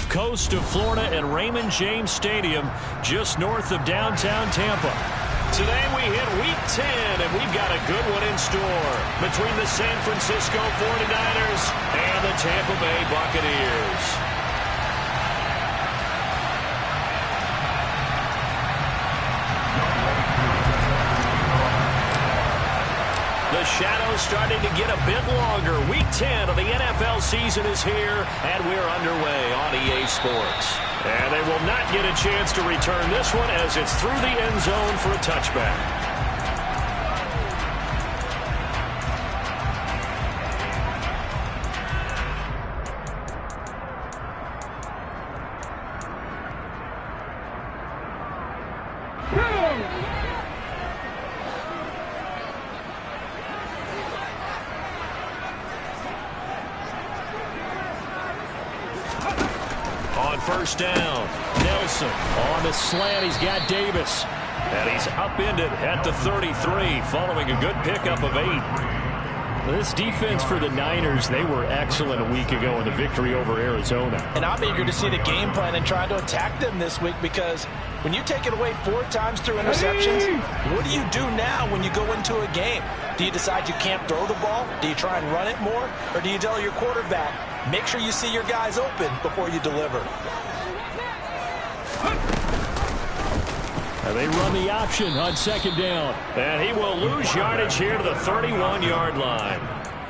Gulf Coast of Florida at Raymond James Stadium, just north of downtown Tampa. Today we hit Week 10, and we've got a good one in store between the San Francisco 49ers and the Tampa Bay Buccaneers. The shadow's starting to get a bit longer. Week 10 of the NFL season is here, and we're underway on EA Sports. And they will not get a chance to return this one as it's through the end zone for a touchback. First down. Nelson on the slant. He's got Davis. And he's upended at the 33 following a good pickup of 8. This defense for the Niners, they were excellent a week ago in the victory over Arizona. And I'm eager to see the game plan and try to attack them this week, because when you take it away 4 times through interceptions, what do you do now when you go into a game? Do you decide you can't throw the ball? Do you try and run it more? Or do you tell your quarterback, make sure you see your guys open before you deliver? And they run the option on second down. And he will lose yardage here to the 31-yard line.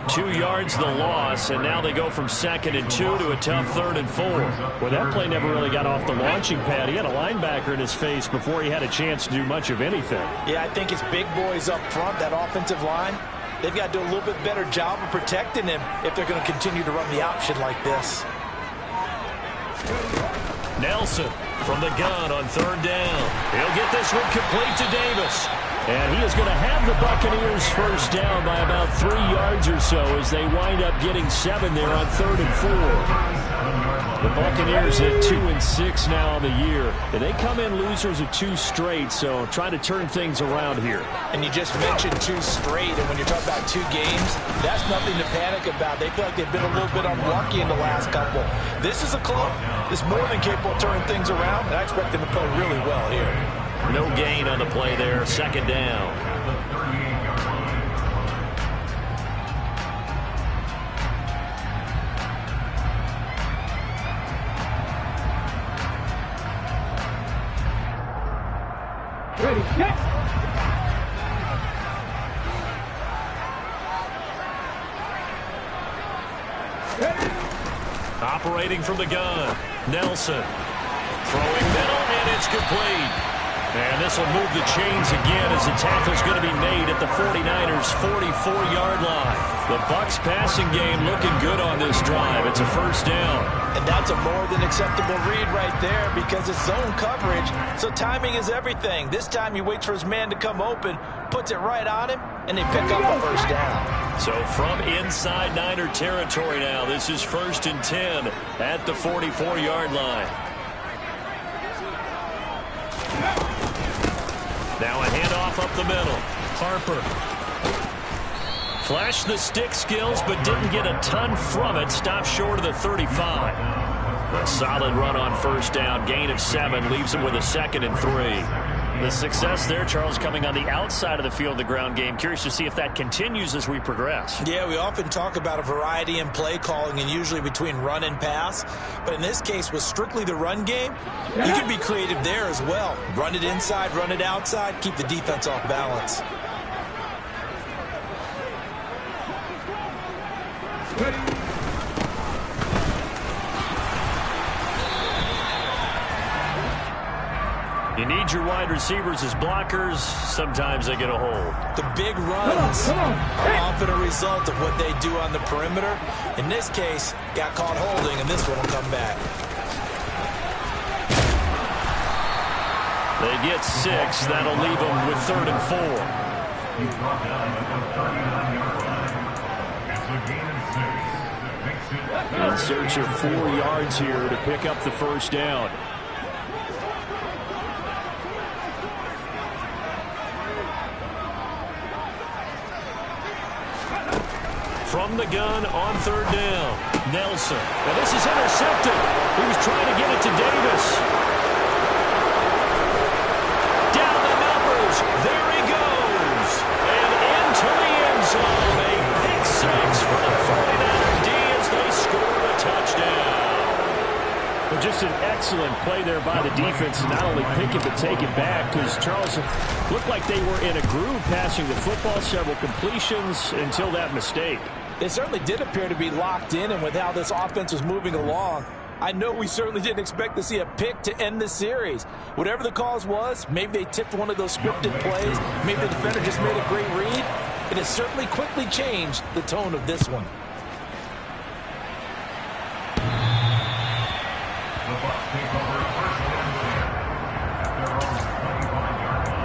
2 yards the loss, and now they go from 2nd and 2 to a tough 3rd and 4. Well, that play never really got off the launching pad. He had a linebacker in his face before he had a chance to do much of anything. Yeah, I think it's big boys up front, that offensive line. They've got to do a little bit better job of protecting him if they're going to continue to run the option like this. Nelson from the gun on 3rd down. He'll get this one complete to Davis. And he is going to have the Buccaneers first down by about 3 yards or so as they wind up getting 7 there on 3rd and 4. The Buccaneers at 2-6 now on the year. And they come in losers of 2 straight, so trying to turn things around here. And you just mentioned 2 straight, and when you're talking about 2 games, that's nothing to panic about. They feel like they've been a little bit unlucky in the last couple. This is a club that's more than capable of turning things around, and I expect them to play really well here. No gain on the play there, 2nd down. Ready, set. Operating from the gun, Nelson. Throwing middle, and it's complete. And this will move the chains again as the tackle's going to be made at the 49ers' 44-yard line. The Bucs passing game looking good on this drive. It's a first down. And that's a more than acceptable read right there, because it's zone coverage, so timing is everything. This time he waits for his man to come open, puts it right on him, and they pick up a first down. So from inside Niner territory now, this is 1st and 10 at the 44-yard line. Now a handoff up the middle. Harper. Flashed the stick skills, but didn't get a ton from it. Stopped short of the 35. A solid run on first down. Gain of 7 leaves him with a 2nd and 3. The success there, Charles, coming on the outside of the field, the ground game. Curious to see if that continues as we progress. Yeah, we often talk about a variety in play calling, and usually between run and pass. But in this case, with strictly the run game, you can be creative there as well. Run it inside, run it outside, keep the defense off balance. You need your wide receivers as blockers. Sometimes they get a hold. The big runs are often a result of what they do on the perimeter. In this case, got caught holding, and this one will come back. They get 6. That'll leave them with 3rd and 4. In search of 4 yards here to pick up the first down. From the gun on third down. Nelson. Now this is intercepted. He was trying to get it to Davis. Down the numbers. There he goes. And into the end zone. A pick six for the 49er D as they score a touchdown. But just an excellent play there by the defense to not only pick it but take it back, because Charles looked like they were in a groove passing the football, several completions until that mistake. They certainly did appear to be locked in, and with how this offense was moving along, I know we certainly didn't expect to see a pick to end the series. Whatever the cause was, maybe they tipped one of those scripted plays, maybe the defender just made a great read. It has certainly quickly changed the tone of this one. The Bucs take over first and 10 at their own 25-yard line.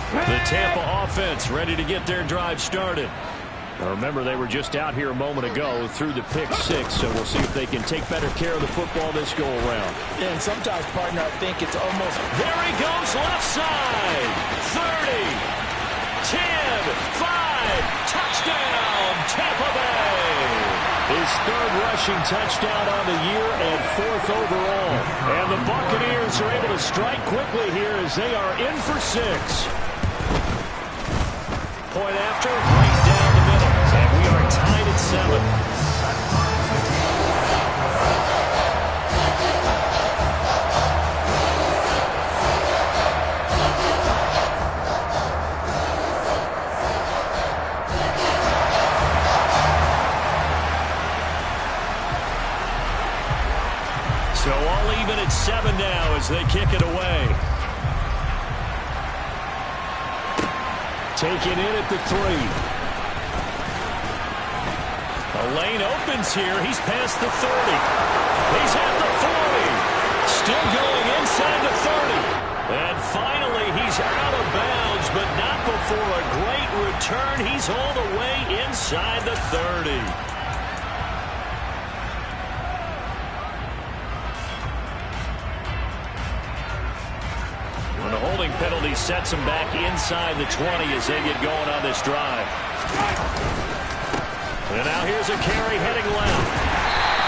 The Tampa offense ready to get their drive started. Now remember, they were just out here a moment ago through the pick six, so we'll see if they can take better care of the football this go around. And sometimes, partner, I think it's almost... There he goes, left side. 30, 10, 5, touchdown, Tampa Bay. His third rushing touchdown on the year and fourth overall. And the Buccaneers are able to strike quickly here as they are in for 6. Point after, right down the middle. And we are tied at 7. So all even at 7 now as they kick it away. Taken in at the 3. A lane opens here. He's past the 30. He's at the 40. Still going inside the 30. And finally, he's out of bounds, but not before a great return. He's all the way inside the 30. And the holding penalty sets them back inside the 20 as they get going on this drive. And now here's a carry heading left.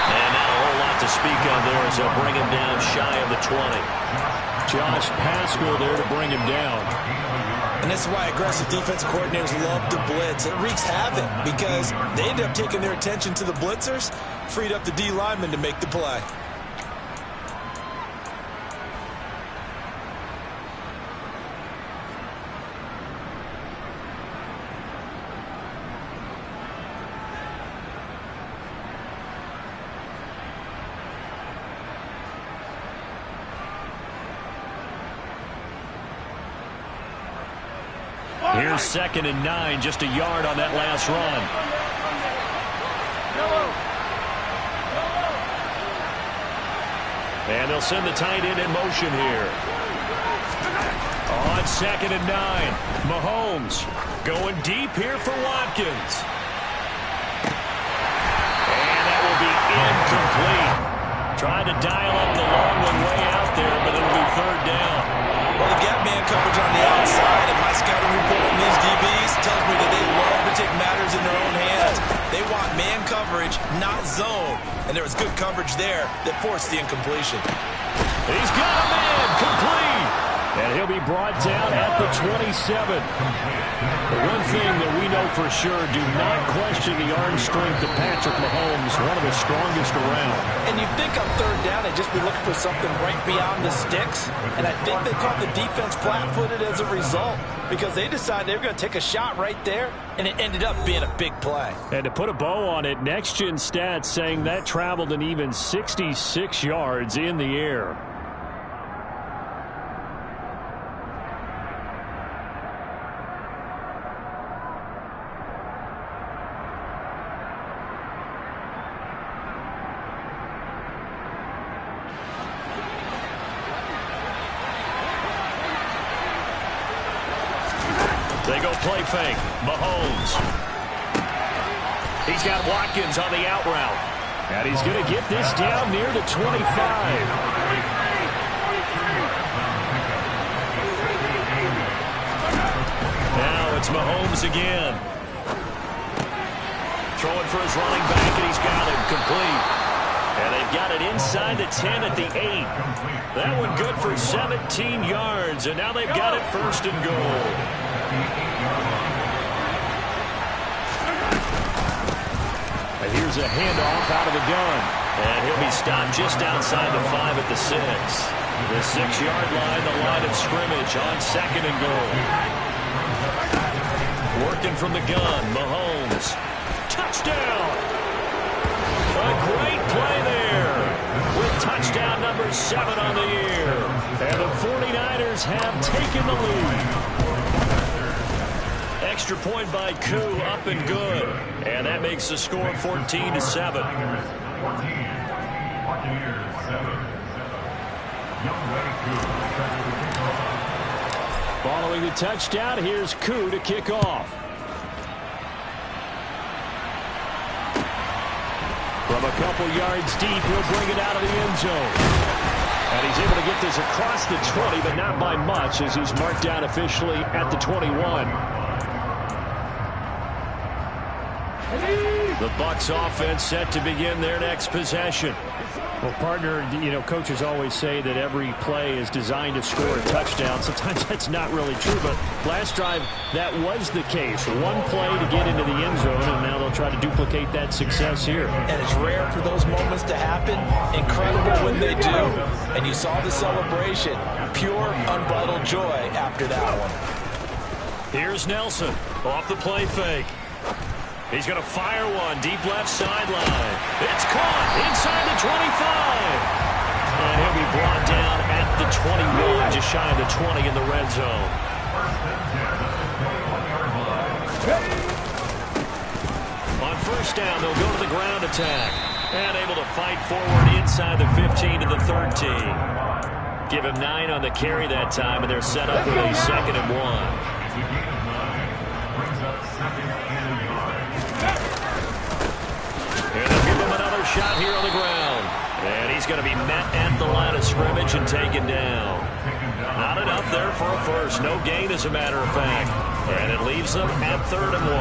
And not a whole lot to speak of there as they'll bring him down shy of the 20. Josh Pascal there to bring him down. And this is why aggressive defensive coordinators love to blitz. It wreaks havoc because they end up taking their attention to the blitzers, freed up the D lineman to make the play. Here's 2nd and 9, just a yard on that last run. And they'll send the tight end in motion here. On 2nd and 9, Mahomes going deep here for Watkins. And that will be incomplete. Trying to dial up the long one way out there, but it'll be 3rd down. Well, they got man coverage on the outside, and my scouting report on these DBs tells me that they love to take matters in their own hands. They want man coverage, not zone. And there was good coverage there that forced the incompletion. He's got a man complete. And he'll be brought down at the 27. The one thing that we know for sure, do not question the arm strength of Patrick Mahomes, one of the strongest around. And you'd think on third down they'd just be looking for something right beyond the sticks. And I think they caught the defense flat-footed as a result because they decided they were going to take a shot right there, and it ended up being a big play. And to put a bow on it, Next Gen Stats saying that traveled an even 66 yards in the air. They go play fake. Mahomes. He's got Watkins on the out route. And he's going to get this down near the 25. Now it's Mahomes again. Throwing for his running back, and he's got him complete. And they've got it inside the 10 at the 8. That one good for 17 yards, and now they've got it first and goal. And here's a handoff out of the gun. And he'll be stopped just outside the 5 at the 6. The 6-yard line, the line of scrimmage on second and goal. Working from the gun, Mahomes. Touchdown! A great play there with touchdown number 7 on the year. And the 49ers have taken the lead. Extra point by Koo, up and good. And that makes the score 14-7. Following the touchdown, here's Koo to kick off. From a couple yards deep, he'll bring it out of the end zone. And he's able to get this across the 20, but not by much, as he's marked down officially at the 21. The Bucs offense set to begin their next possession. Well, partner, coaches always say that every play is designed to score a touchdown. Sometimes that's not really true, but last drive, that was the case. One play to get into the end zone, and now they'll try to duplicate that success here. And it's rare for those moments to happen. Incredible when they do. And you saw the celebration. Pure, unbridled joy after that one. Here's Nelson off the play fake. He's going to fire one deep left sideline. It's caught inside the 25. And he'll be brought down at the 21, just shy of the 20 in the red zone. On first down, they'll go to the ground attack. And able to fight forward inside the 15 to the 13. Give him 9 on the carry that time, and they're set up with a 2nd and 1. And they'll give him another shot here on the ground. And he's going to be met at the line of scrimmage and taken down. Not enough there for a first. No gain, as a matter of fact. And it leaves them at 3rd and 1.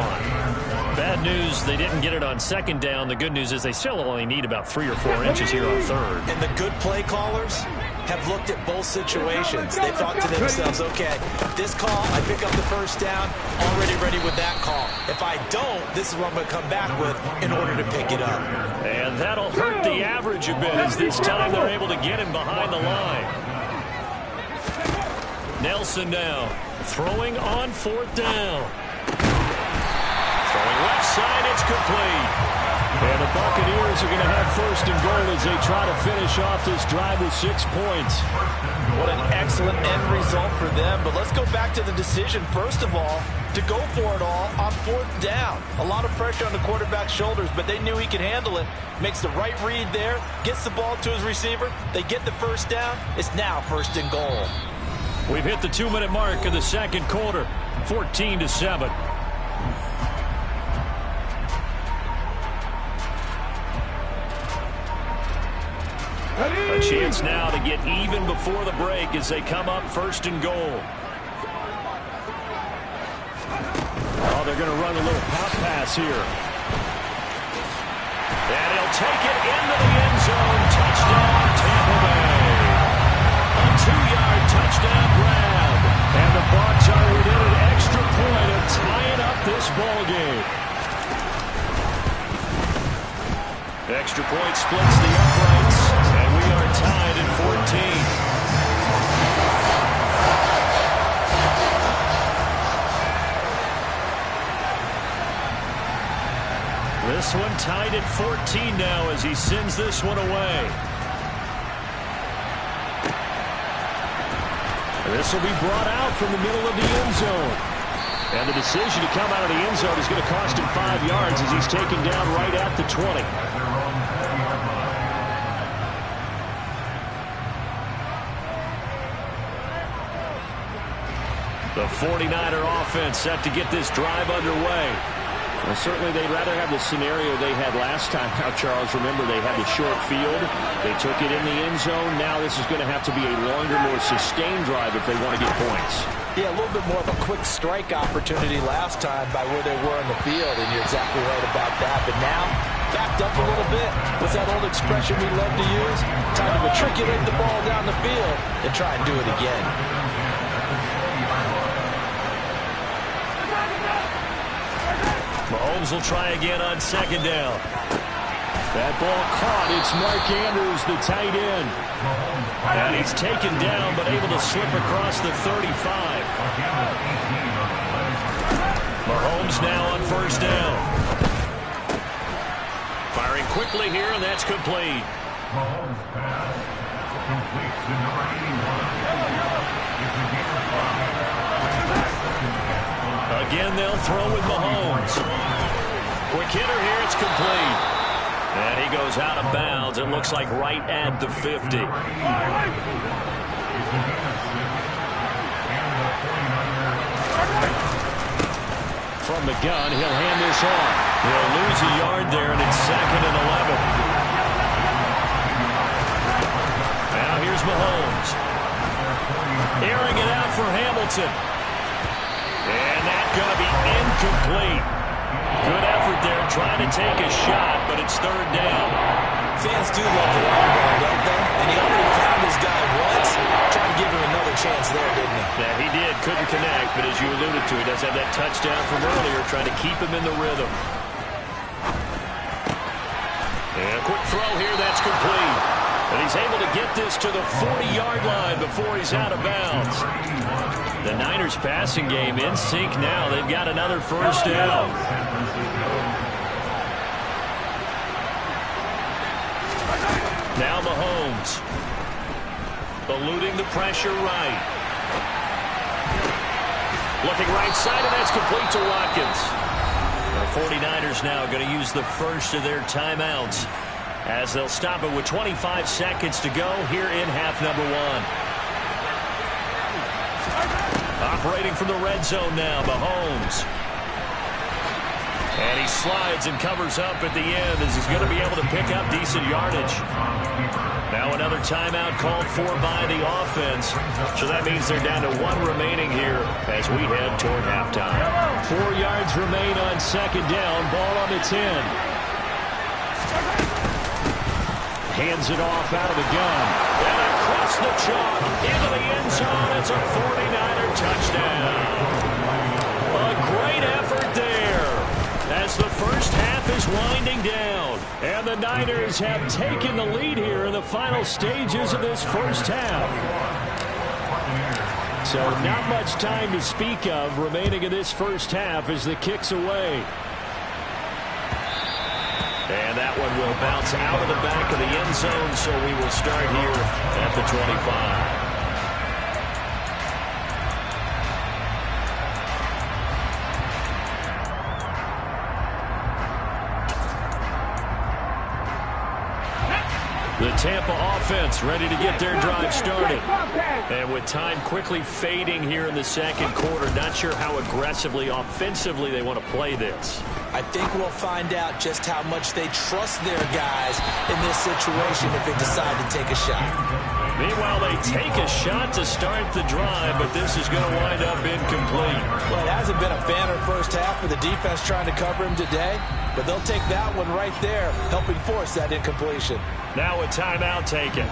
Bad news, they didn't get it on 2nd down. The good news is they still only need about 3 or 4 inches here on 3rd. And the good play callers have looked at both situations. They thought to themselves, okay, this call, I pick up the first down, already ready with that call. If I don't, this is what I'm going to come back with in order to pick it up. And that'll hurt the average a bit, as this time they're able to get him behind the line. Nelson now, throwing on 4th down. Throwing left side, it's complete. And the Buccaneers are going to have 1st and goal as they try to finish off this drive with 6 points. What an excellent end result for them. But let's go back to the decision, first of all, to go for it all on 4th down. A lot of pressure on the quarterback's shoulders, but they knew he could handle it. Makes the right read there, gets the ball to his receiver. They get the 1st down. It's now 1st and goal. We've hit the 2-minute mark of the 2nd quarter, 14-7. A chance now to get even before the break as they come up 1st and goal. Oh, they're going to run a little pop pass here. And he'll take it into the end zone. Touchdown, Tampa Bay. A 2-yard touchdown grab 14 now as he sends this one away. This will be brought out from the middle of the end zone. And the decision to come out of the end zone is going to cost him 5 yards as he's taken down right at the 20. The 49er offense set to get this drive underway. Well, certainly they'd rather have the scenario they had last time. Now, Charles, remember they had the short field. They took it in the end zone. Now this is going to have to be a longer, more sustained drive if they want to get points. Yeah, a little bit more of a quick strike opportunity last time by where they were in the field, and you're exactly right about that. But now, backed up a little bit. What's that old expression we love to use? Time to matriculate the ball down the field and try and do it again. Mahomes will try again on second down. That ball caught. It's Mark Andrews, the tight end. And he's taken down, but able to slip across the 35. Mahomes now on first down. Firing quickly here, and that's complete. Mahomes pass complete to number 81. Again, they'll throw with Mahomes. Quick hitter here, it's complete. And he goes out of bounds. It looks like right at the 50. From the gun, he'll hand this off. He'll lose a yard there, and it's 2nd and 11. Now here's Mahomes. Airing it out for Hamilton. And that's going to be incomplete. Good effort there trying to take a shot, but it's 3rd down. Fans do love the long ball, don't they? And he already found his guy once. Trying to give him another chance there, didn't he? Yeah, he did. Couldn't connect, but as you alluded to, he does have that touchdown from earlier, trying to keep him in the rhythm. And a quick throw here, that's complete. And he's able to get this to the 40-yard line before he's out of bounds. The Niners passing game in sync now. They've got another first down. Now Mahomes. Eluding the pressure right. Looking right side, and that's complete to Watkins. The 49ers now going to use the first of their timeouts as they'll stop it with 25 seconds to go here in half number 1. Operating from the red zone now, Mahomes. And he slides and covers up at the end as he's going to be able to pick up decent yardage. Now another timeout called for by the offense. So that means they're down to 1 remaining here as we head toward halftime. 4 yards remain on second down. Ball on the 10. Hands it off out of the gun. And across the chalk into the end zone. It's a 49er touchdown. A great effort there as the first half is winding down. And the Niners have taken the lead here in the final stages of this first half. So not much time to speak of remaining in this first half as the kick's away. And that one will bounce out of the back of the end zone, so we will start here at the 25. The Tampa offense ready to get their drive started. And with time quickly fading here in the second quarter, not sure how aggressively, offensively they want to play this. I think we'll find out just how much they trust their guys in this situation if they decide to take a shot. Meanwhile, they take a shot to start the drive, but this is going to wind up incomplete. Well, it hasn't been a banner first half for the defense trying to cover him today, but they'll take that one right there, helping force that incompletion. Now a timeout taken.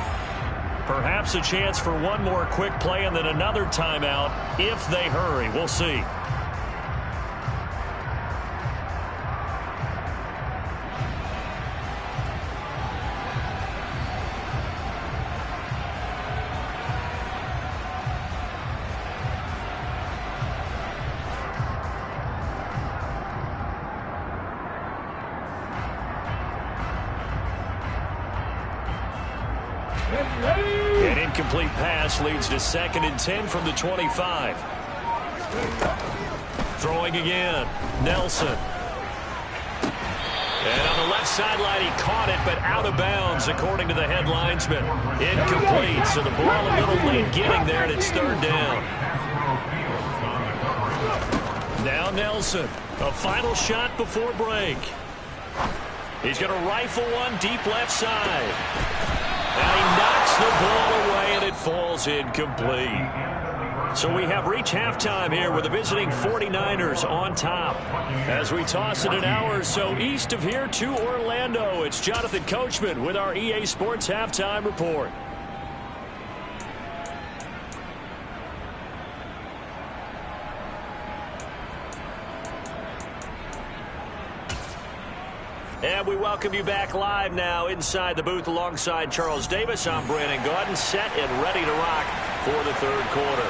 Perhaps a chance for one more quick play and then another timeout if they hurry. We'll see. An incomplete pass leads to 2nd and 10 from the 25. Throwing again. Nelson. And on the left sideline, he caught it, but out of bounds, according to the head linesman. Incomplete, so the ball a little late getting there, and it's 3rd down. Now Nelson, a final shot before break. He's going to rifle one deep left side. And he knocks the ball away, and it falls incomplete. So we have reached halftime here with the visiting 49ers on top. As we toss it an hour or so east of here to Orlando, it's Jonathan Coachman with our EA Sports Halftime Report. And we welcome you back live now inside the booth alongside Charles Davis. I'm Brandon Gaudin, set and ready to rock for the 3rd quarter.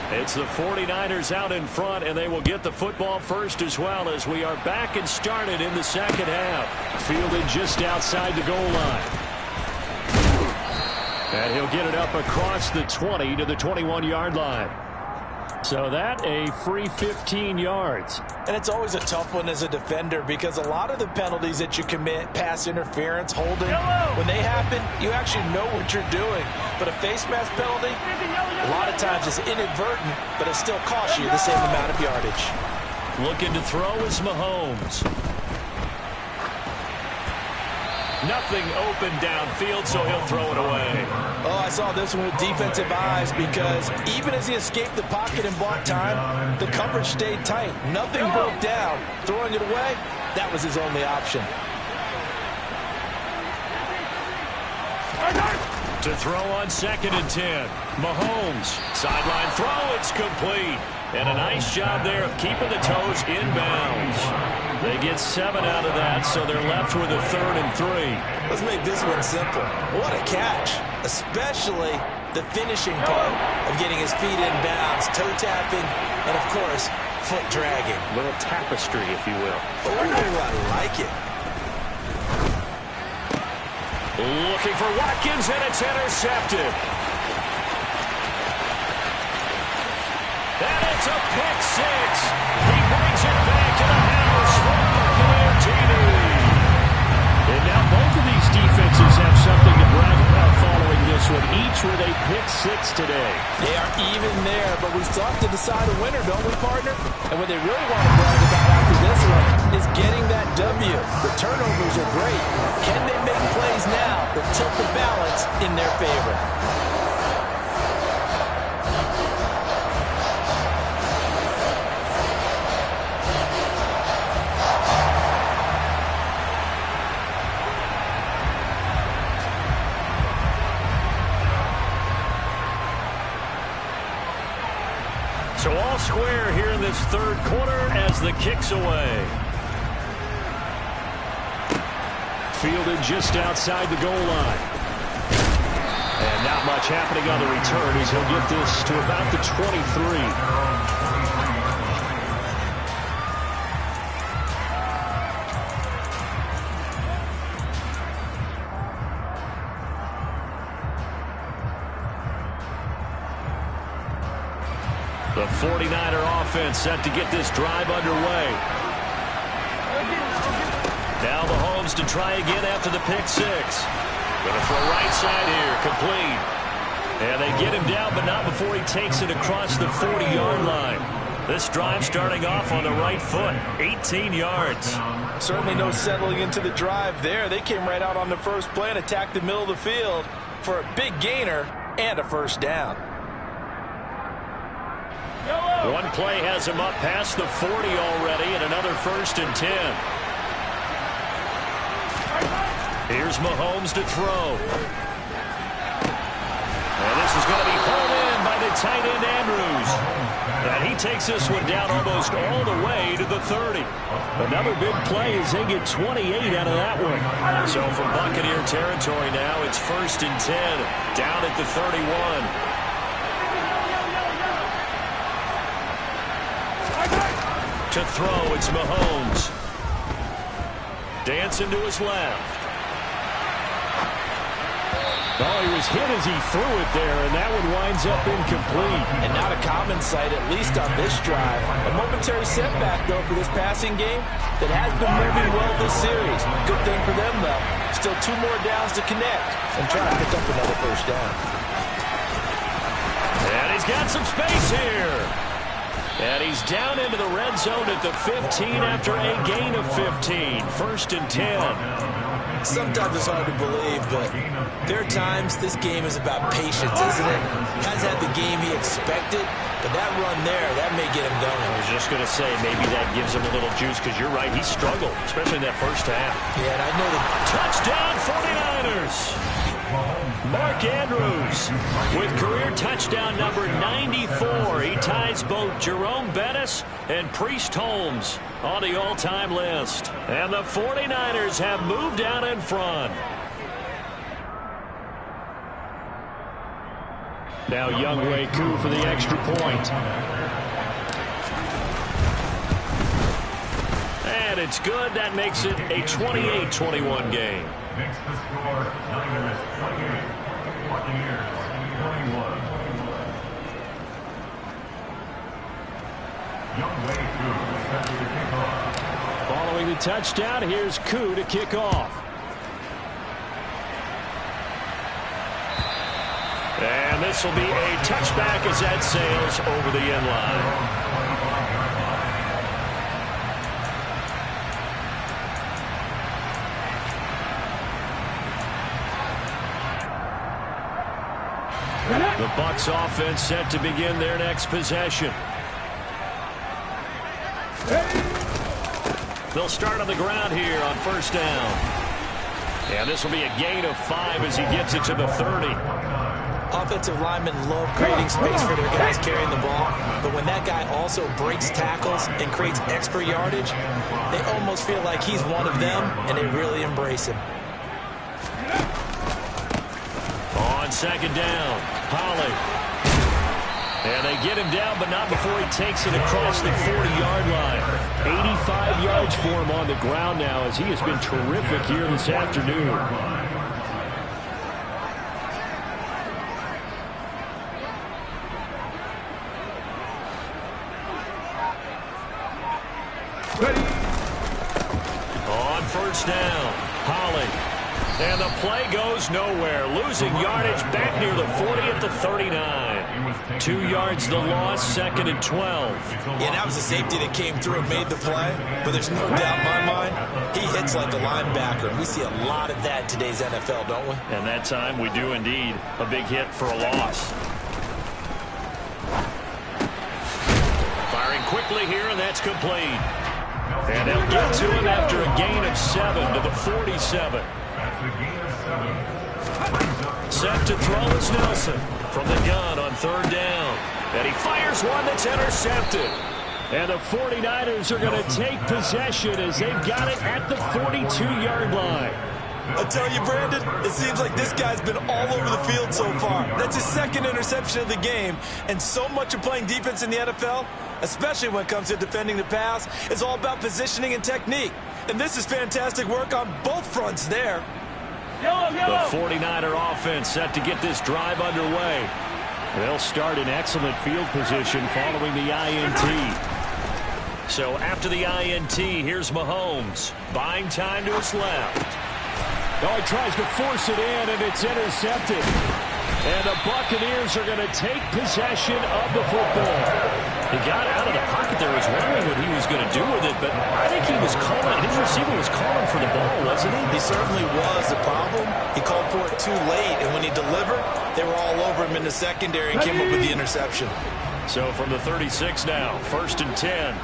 It's the 49ers out in front, and they will get the football first as well as we are back and started in the 2nd half. Fielded just outside the goal line. And he'll get it up across the 20 to the 21-yard line. So that a free 15 yards. And it's always a tough one as a defender because a lot of the penalties that you commit, pass interference, holding, when they happen, you actually know what you're doing. But a face mask penalty, a lot of times it's inadvertent, but it still costs you the same amount of yardage. Looking to throw is Mahomes. Nothing open downfield, so he'll throw it away. Oh, I saw this one with defensive eyes because even as he escaped the pocket and bought time, the coverage stayed tight. Nothing broke down. Throwing it away, that was his only option. To throw on 2nd and 10. Mahomes. Sideline throw, it's complete. And a nice job there of keeping the toes inbounds. They get 7 out of that, so they're left with a 3rd and 3. Let's make this one simple. What a catch, especially the finishing part of getting his feet in bounds, toe tapping, and of course, foot dragging. A little tapestry, if you will. Oh, I like it. Looking for Watkins, and it's intercepted. And it's a pick 6. He brings it back to the house for Buccaneer TV. And now both of these defenses have something to brag about following this one, each with a pick 6 today. They are even there, but we still have to decide a winner, don't we, partner? And what they really want to brag about after this one is getting that W. The turnovers are great. Can they make plays now that tilt the balance in their favor? So all square here in this 3rd quarter as the kick's away. Fielded just outside the goal line. And not much happening on the return as he'll get this to about the 23. The 49er offense set to get this drive underway. Now Mahomes to try again after the pick 6. Going to throw right side here, complete. And they get him down, but not before he takes it across the 40-yard line. This drive starting off on the right foot, 18 yards. Certainly no settling into the drive there. They came right out on the first play and attacked the middle of the field for a big gainer and a 1st down. One play has him up past the 40 already, and another 1st and 10. Here's Mahomes to throw. And this is going to be hauled in by the tight end Andrews. And he takes this one down almost all the way to the 30. Another big play as they get 28 out of that one. So from Buccaneer territory now, it's 1st and 10, down at the 31. To throw, it's Mahomes. Dancing to his left. Oh, he was hit as he threw it there, and that one winds up incomplete. And not a common sight, at least on this drive. A momentary setback, though, for this passing game that has been moving well this series. Good thing for them, though. Still 2 more downs to connect and try to pick up another first down. And he's got some space here. And he's down into the red zone at the 15 after a gain of 15. 1st and 10. Sometimes it's hard to believe, but there are times this game is about patience, isn't it? Has had the game he expected, but that run there, that may get him going. I was just going to say, maybe that gives him a little juice, because you're right, he struggled, especially in that first half. Yeah, and I know the touchdown 49ers. Mark Andrews with career touchdown number 94. He ties both Jerome Bettis and Priest Holmes on the all-time list. And the 49ers have moved out in front. Now Younghoe Koo for the extra point. And it's good. That makes it a 28-21 game. Makes the score Niners 28, Buccaneers 21. Younghoe Koo set to the kickoff. Following the touchdown, here's Koo to kick off. And this will be a touchback as that sails over the end line. The Bucs offense set to begin their next possession. They'll start on the ground here on 1st down. And this will be a gain of 5 as he gets it to the 30. Offensive linemen love creating space for their guys carrying the ball, but when that guy also breaks tackles and creates extra yardage, they almost feel like he's one of them, and they really embrace him. On 2nd down, Holly. And they get him down, but not before he takes it across the 40-yard line. 85 yards for him on the ground now, as he has been terrific here this afternoon. On 1st down, Holly. And the play goes nowhere. Losing yardage back near the 40 at the 39. 2 yards the loss, 2nd and 12. Yeah, that was a safety that came through and made the play. But there's no doubt in my mind, he hits like a linebacker. And we see a lot of that in today's NFL, don't we? And that time we do indeed. A big hit for a loss. Firing quickly here, and that's complete. And they'll get to him after a gain of 7 to the 47. Set to throw is Nelson from the gun on 3rd down. And he fires one that's intercepted. And the 49ers are going to take possession as they've got it at the 42-yard line. I tell you, Brandon, it seems like this guy's been all over the field so far. That's his 2nd interception of the game. And so much of playing defense in the NFL, especially when it comes to defending the pass, is all about positioning and technique. And this is fantastic work on both fronts there. The 49er offense set to get this drive underway. They'll start in excellent field position following the INT. So after the INT, here's Mahomes. Buying time to his left. Oh, he tries to force it in, and it's intercepted. And the Buccaneers are going to take possession of the football. He got out of the pocket there. Was wondering what he was going to do with it, but I think he was calling. His receiver was calling for the ball, wasn't he? He certainly was. The problem, he called for it too late, and when he delivered, they were all over him in the secondary and came up with the interception. So from the 36 now, 1st and 10.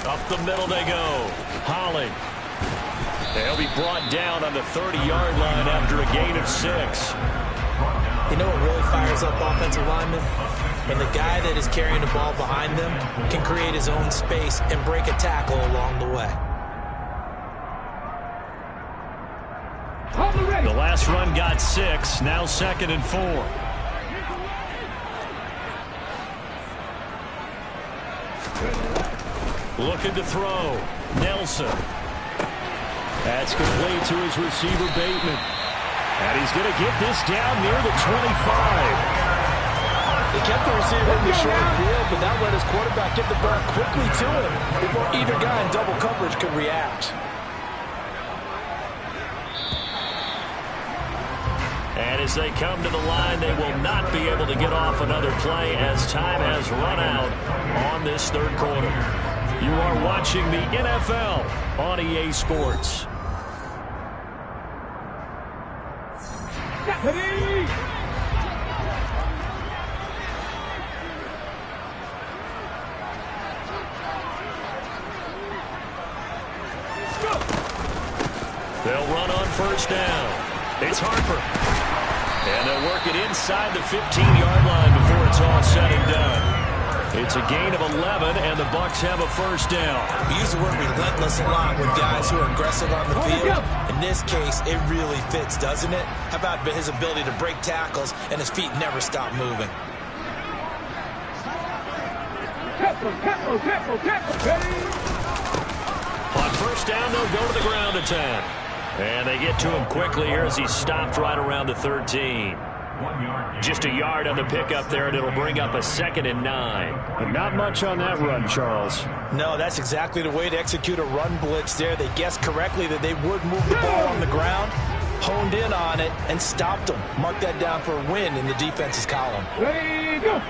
Up the middle they go. Holly. They'll be brought down on the 30-yard line after a gain of 6. You know what really fires up offensive linemen? When the guy that is carrying the ball behind them can create his own space and break a tackle along the way. The last run got 6. Now 2nd and 4. Looking to throw. Nelson. That's complete to his receiver, Bateman. And he's going to get this down near the 25. They kept the receiver in the short field, but that let his quarterback get the ball quickly to him before either guy in double coverage could react. And as they come to the line, they will not be able to get off another play as time has run out on this third quarter. You are watching the NFL on EA Sports. They'll run on first down. It's Harper. And they'll work it inside the 15-yard line before it's all said and done. It's a gain of 11, and the Bucs have a first down. We use the word relentless a lot with guys who are aggressive on the field. In this case, it really fits, doesn't it? How about his ability to break tackles and his feet never stop moving? On first down, they'll go to the ground attack. And they get to him quickly here as he's stopped right around the 13. Just a yard on the pickup there, and it'll bring up a 2nd and 9. But not much on that run, Charles. No, that's exactly the way to execute a run blitz there. They guessed correctly that they would move the ball on the ground, honed in on it, and stopped them. Mark that down for a win in the defense's column. Ready, go.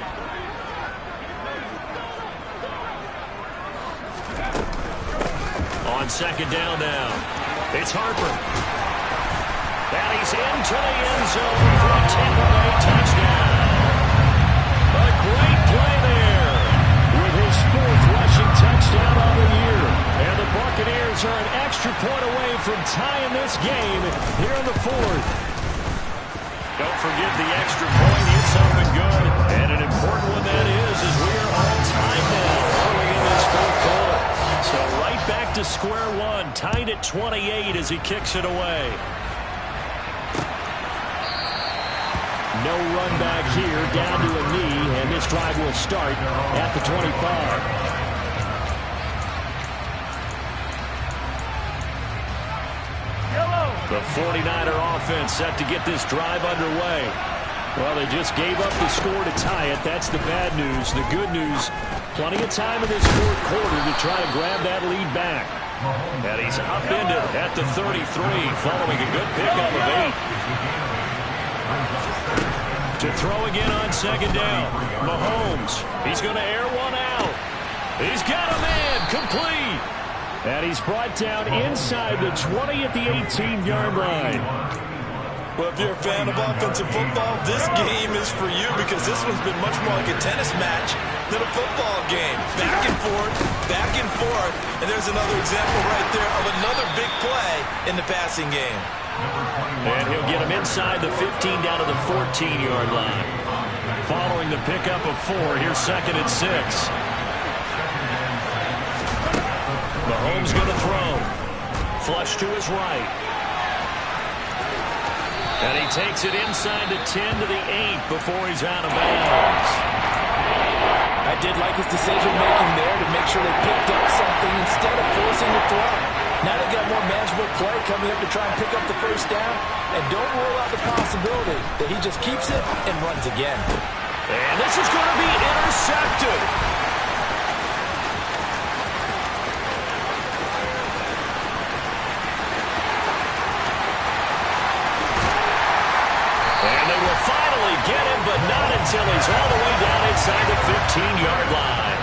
On second down now, it's Harper. And he's into the end zone for a Tampa Bay touchdown. A great play there with his 4th rushing touchdown of the year. And the Buccaneers are an extra point away from tying this game here in the 4th. Don't forget the extra point. It's something good. And an important one that is, as we are all tied now early in this 4th quarter. So right back to square one, tied at 28 as he kicks it away. No run back here, down to a knee, and this drive will start at the 25. The 49er offense set to get this drive underway. Well, they just gave up the score to tie it. That's the bad news. The good news, plenty of time in this 4th quarter to try to grab that lead back. And he's upended at the 33 following a good pickup of 8. To throw again on second down. Mahomes, he's going to air one out. He's got a man, complete. And he's brought down inside the 20 at the 18-yard line. Well, if you're a fan of offensive football, this game is for you because this one's been much more like a tennis match than a football game. Back and forth, and there's another example right there of another big play in the passing game. And he'll get him inside the 15 down to the 14-yard line. Following the pickup of 4, here's 2nd and 6. Mahomes going to throw. Flush to his right. And he takes it inside the 10 to the 8 before he's out of bounds. I did like his decision-making there to make sure they picked up something instead of forcing the throw. Now they've got more manageable play coming up to try and pick up the first down. And don't rule out the possibility that he just keeps it and runs again. And this is going to be intercepted. And they will finally get him, but not until he's all the way down inside the 15-yard line.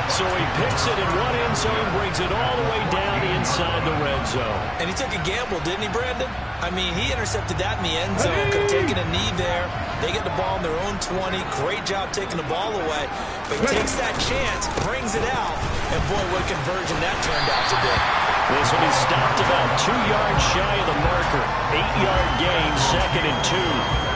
So he picks it in one end zone, brings it all the way down inside the red zone. And he took a gamble, didn't he, Brandon? I mean, he intercepted that in the end zone. Could have taken a knee there. They get the ball in their own 20. Great job taking the ball away. But he takes that chance, brings it out, and boy, what conversion that turned out to be. This will be stopped about 2 yards shy of the marker. 8-yard gain, 2nd and 2.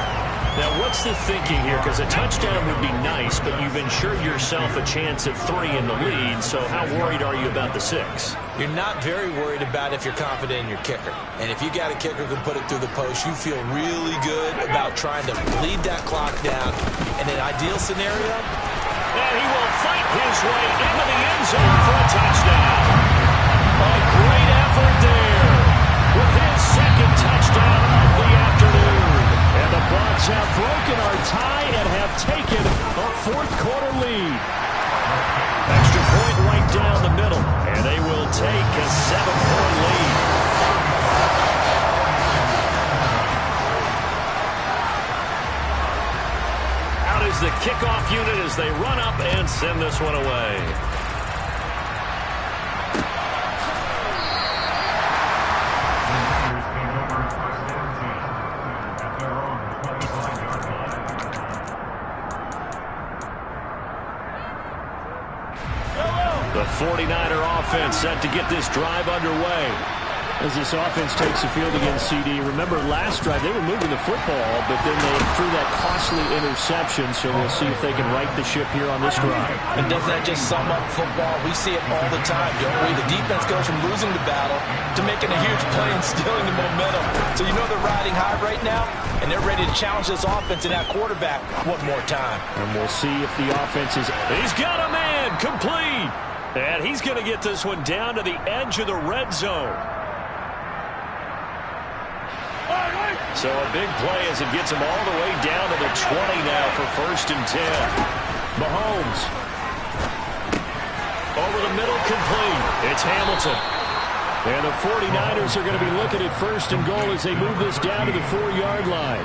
Now, what's the thinking here? Because a touchdown would be nice, but you've ensured yourself a chance at 3 in the lead, so how worried are you about the 6? You're not very worried about if you're confident in your kicker. And if you got a kicker who can put it through the post, you feel really good about trying to bleed that clock down. In an ideal scenario, And he will fight his way into the end zone for a touchdown. A great effort there with his second touchdown of the afternoon. And the Bucs have broken our tie and have taken a fourth-quarter lead. Extra point right down the middle, and they will take a 7-point lead. Out is the kickoff unit as they run up and send this one away. The 49er offense set to get this drive underway. As this offense takes the field against CD, remember last drive they were moving the football, but then they threw that costly interception, so we'll see if they can right the ship here on this drive. And doesn't that just sum up football? We see it all the time, don't we? The defense goes from losing the battle to making a huge play and stealing the momentum. So you know they're riding high right now, and they're ready to challenge this offense and that quarterback one more time. And we'll see if the offense is... He's got a man, complete. And he's going to get this one down to the edge of the red zone. So a big play as it gets him all the way down to the 20 now for 1st and 10. Mahomes. Over the middle, complete. It's Hamilton. And the 49ers are going to be looking at 1st and goal as they move this down to the 4-yard line.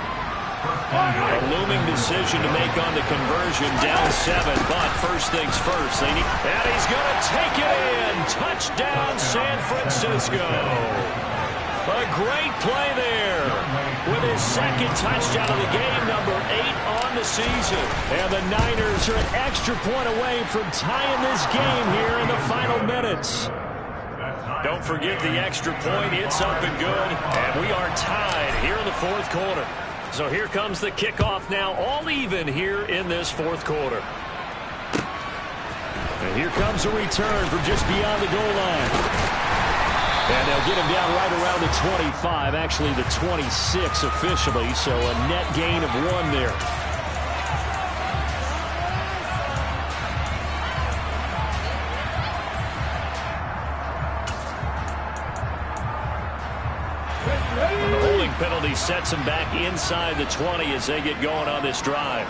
A looming decision to make on the conversion, down 7, but first things first. And he's going to take it in. Touchdown, San Francisco. A great play there with his second touchdown of the game, number 8 on the season. And the Niners are an extra point away from tying this game here in the final minutes. Don't forget the extra point. It's up and good. And we are tied here in the 4th quarter. So here comes the kickoff now, all even here in this 4th quarter. And here comes a return from just beyond the goal line. And they'll get him down right around the 25, actually the 26 officially, so a net gain of 1 there. And the holding penalty sets him back inside the 20 as they get going on this drive.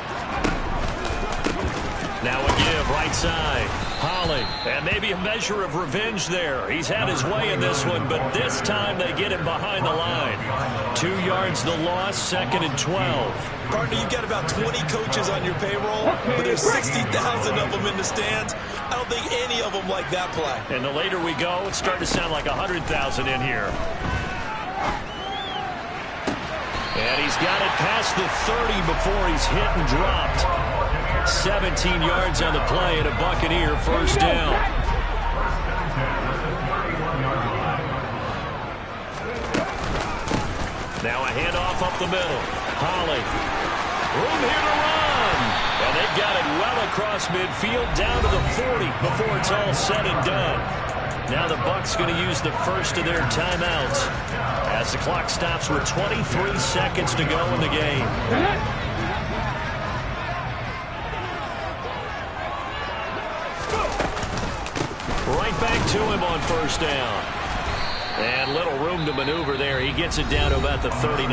Now a give right side. Holly, and maybe a measure of revenge there. He's had his way in this one, but this time they get him behind the line. 2 yards the loss, 2nd and 12. Partner, you've got about 20 coaches on your payroll, but there's 60,000 of them in the stands. I don't think any of them like that play. And the later we go, it's starting to sound like 100,000 in here. And he's got it past the 30 before he's hit and dropped. 17 yards on the play and a Buccaneer 1st down. Now a handoff up the middle. Holly. Room here to run. And they've got it well across midfield down to the 40 before it's all said and done. Now the Bucs going to use the first of their timeouts as the clock stops with 23 seconds to go in the game. Right back to him on 1st down. And little room to maneuver there. He gets it down to about the 39.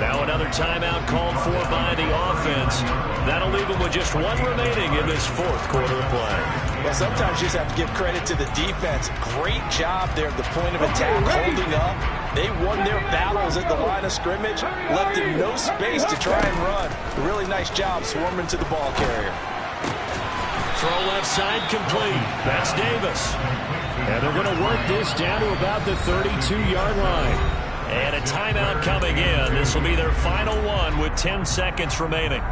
Now another timeout called for by the offense. That'll leave him with just 1 remaining in this 4th quarter of play. Well, sometimes you just have to give credit to the defense. Great job there at the point of attack, holding up. They won their battles at the line of scrimmage, left him no space to try and run. A really nice job swarming to the ball carrier. Throw left side complete. That's Davis. And they're going to work this down to about the 32-yard line. And a timeout coming in. This will be their final one with 10 seconds remaining.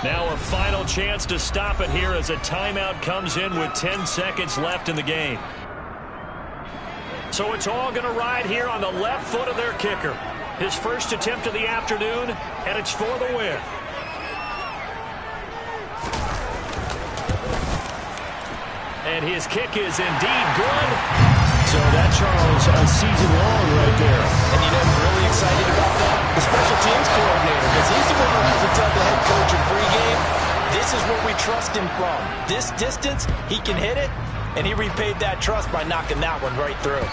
Now a final chance to stop it here as a timeout comes in with 10 seconds left in the game. So it's all going to ride here on the left foot of their kicker. His first attempt of the afternoon, and it's for the win. And his kick is indeed good. So that, Charles, a season long right there. And you know who's really excited about that? The special teams coordinator, because he's the one who has to tell the head coach in pregame, this is what we trust him from. This distance, he can hit it, and he repaid that trust by knocking that one right through.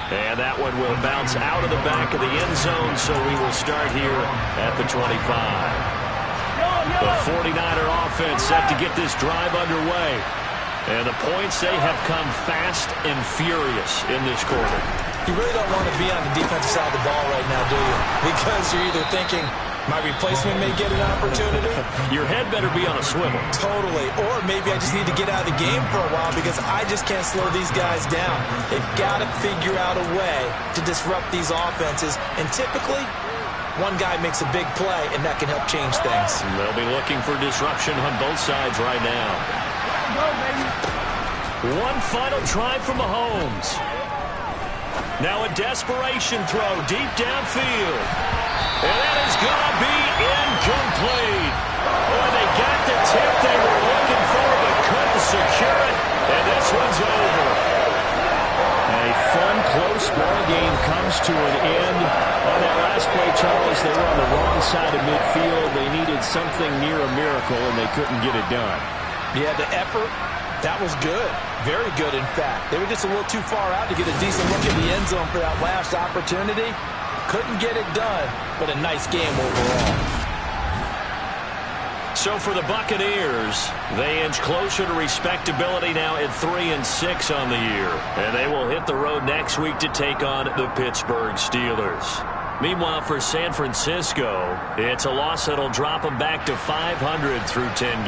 And that one will bounce out of the back of the end zone, so we will start here at the 25. The 49er offense set to get this drive underway. And the points, they have come fast and furious in this quarter. You really don't want to be on the defensive side of the ball right now, do you? Because you're either thinking, my replacement may get an opportunity. Your head better be on a swivel. Totally. Or maybe I just need to get out of the game for a while because I just can't slow these guys down. They've got to figure out a way to disrupt these offenses. And typically, one guy makes a big play, and that can help change things. They'll be looking for disruption on both sides right now. One final try from Mahomes. Now a desperation throw deep downfield. And that is going to be incomplete. Boy, they got the tip they were looking for, but couldn't secure it. And this one's over. A fun, close ball game comes to an end. On that last play, Charles, they were on the wrong side of midfield. They needed something near a miracle, and they couldn't get it done. Yeah, the effort, that was good. Very good, in fact. They were just a little too far out to get a decent look at the end zone for that last opportunity. Couldn't get it done, but a nice game overall. So for the Buccaneers, they inch closer to respectability now at 3-6 on the year. And they will hit the road next week to take on the Pittsburgh Steelers. Meanwhile, for San Francisco, it's a loss that'll drop them back to 500 through 10 games.